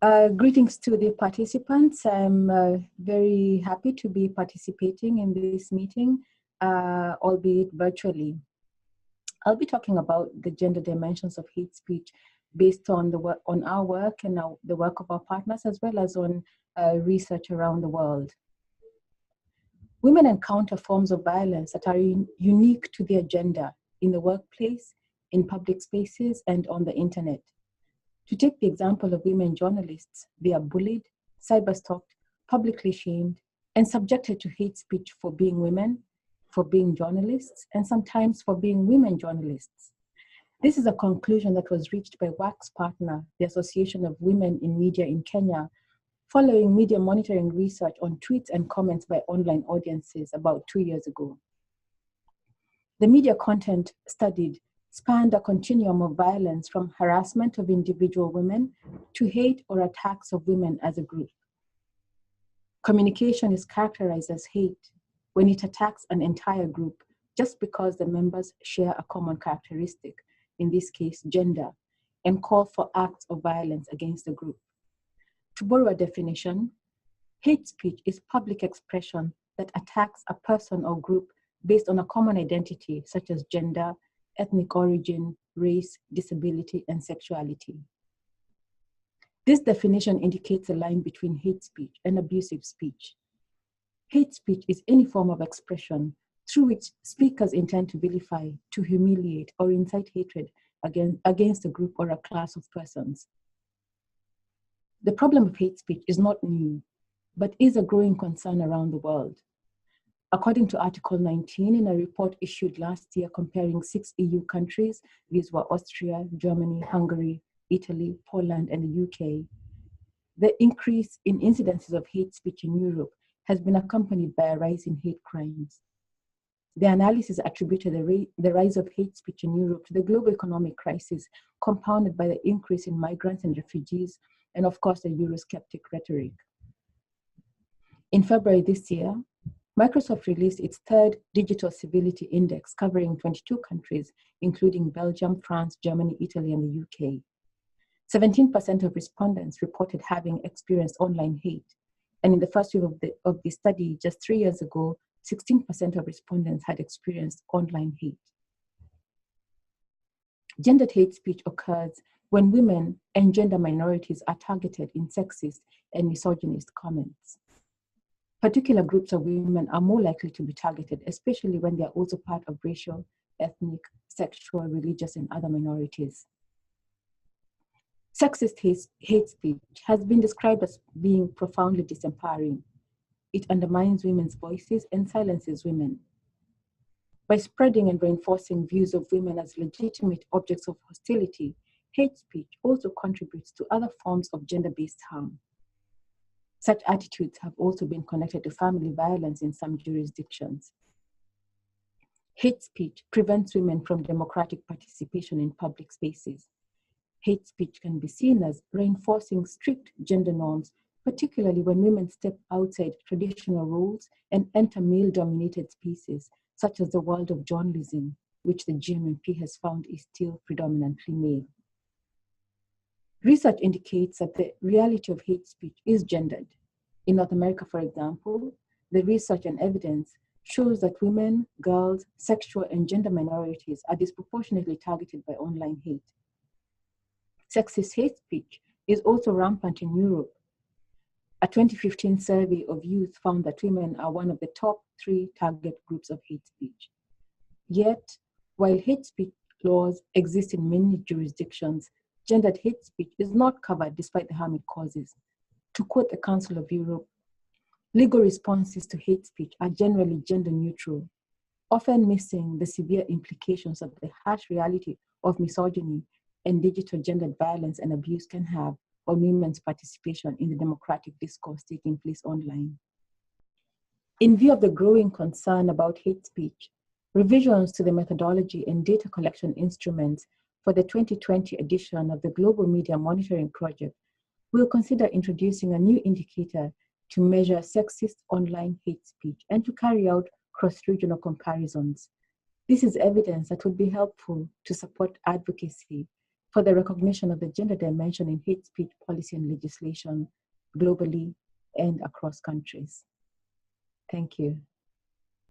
Greetings to the participants. I'm very happy to be participating in this meeting, albeit virtually. I'll be talking about the gender dimensions of hate speech based on our work and the work of our partners, as well as on research around the world. Women encounter forms of violence that are unique to their gender in the workplace, in public spaces, and on the internet. To take the example of women journalists, they are bullied, cyberstalked, publicly shamed, and subjected to hate speech for being women, for being journalists, and sometimes for being women journalists. This is a conclusion that was reached by WACC's partner, the Association of Women in Media in Kenya, following media monitoring research on tweets and comments by online audiences about 2 years ago. The media content studied spanned a continuum of violence from harassment of individual women to hate or attacks of women as a group. Communication is characterized as hate when it attacks an entire group just because the members share a common characteristic, in this case, gender, and call for acts of violence against the group. To borrow a definition, hate speech is public expression that attacks a person or group based on a common identity, such as gender, ethnic origin, race, disability, and sexuality. This definition indicates a line between hate speech and abusive speech. Hate speech is any form of expression through which speakers intend to vilify, to humiliate, or incite hatred against a group or a class of persons. The problem of hate speech is not new, but is a growing concern around the world. According to Article 19 in a report issued last year comparing 6 EU countries, these were Austria, Germany, Hungary, Italy, Poland, and the UK, the increase in incidences of hate speech in Europe has been accompanied by a rise in hate crimes. The analysis attributed the rise of hate speech in Europe to the global economic crisis, compounded by the increase in migrants and refugees, and of course the Eurosceptic rhetoric. In February this year, Microsoft released its third Digital Civility Index covering 22 countries, including Belgium, France, Germany, Italy, and the UK. 17% of respondents reported having experienced online hate. And in the first year of the study, just 3 years ago, 16% of respondents had experienced online hate. Gendered hate speech occurs when women and gender minorities are targeted in sexist and misogynist comments. Particular groups of women are more likely to be targeted, especially when they are also part of racial, ethnic, sexual, religious, and other minorities. Sexist hate speech has been described as being profoundly disempowering. It undermines women's voices and silences women. By spreading and reinforcing views of women as legitimate objects of hostility, hate speech also contributes to other forms of gender-based harm. Such attitudes have also been connected to family violence in some jurisdictions. Hate speech prevents women from democratic participation in public spaces. Hate speech can be seen as reinforcing strict gender norms, particularly when women step outside traditional roles and enter male-dominated spaces, such as the world of journalism, which the GMMP has found is still predominantly male. Research indicates that the reality of hate speech is gendered. In North America, for example, the research and evidence shows that women, girls, sexual and gender minorities are disproportionately targeted by online hate. Sexist hate speech is also rampant in Europe. A 2015 survey of youth found that women are one of the top 3 target groups of hate speech. Yet, while hate speech laws exist in many jurisdictions, gendered hate speech is not covered despite the harm it causes. To quote the Council of Europe, legal responses to hate speech are generally gender neutral, often missing the severe implications of the harsh reality of misogyny and digital gendered violence and abuse can have on women's participation in the democratic discourse taking place online. In view of the growing concern about hate speech, revisions to the methodology and data collection instruments for the 2020 edition of the Global Media Monitoring Project will consider introducing a new indicator to measure sexist online hate speech and to carry out cross-regional comparisons. This is evidence that would be helpful to support advocacy for the recognition of the gender dimension in hate speech policy and legislation globally and across countries. Thank you.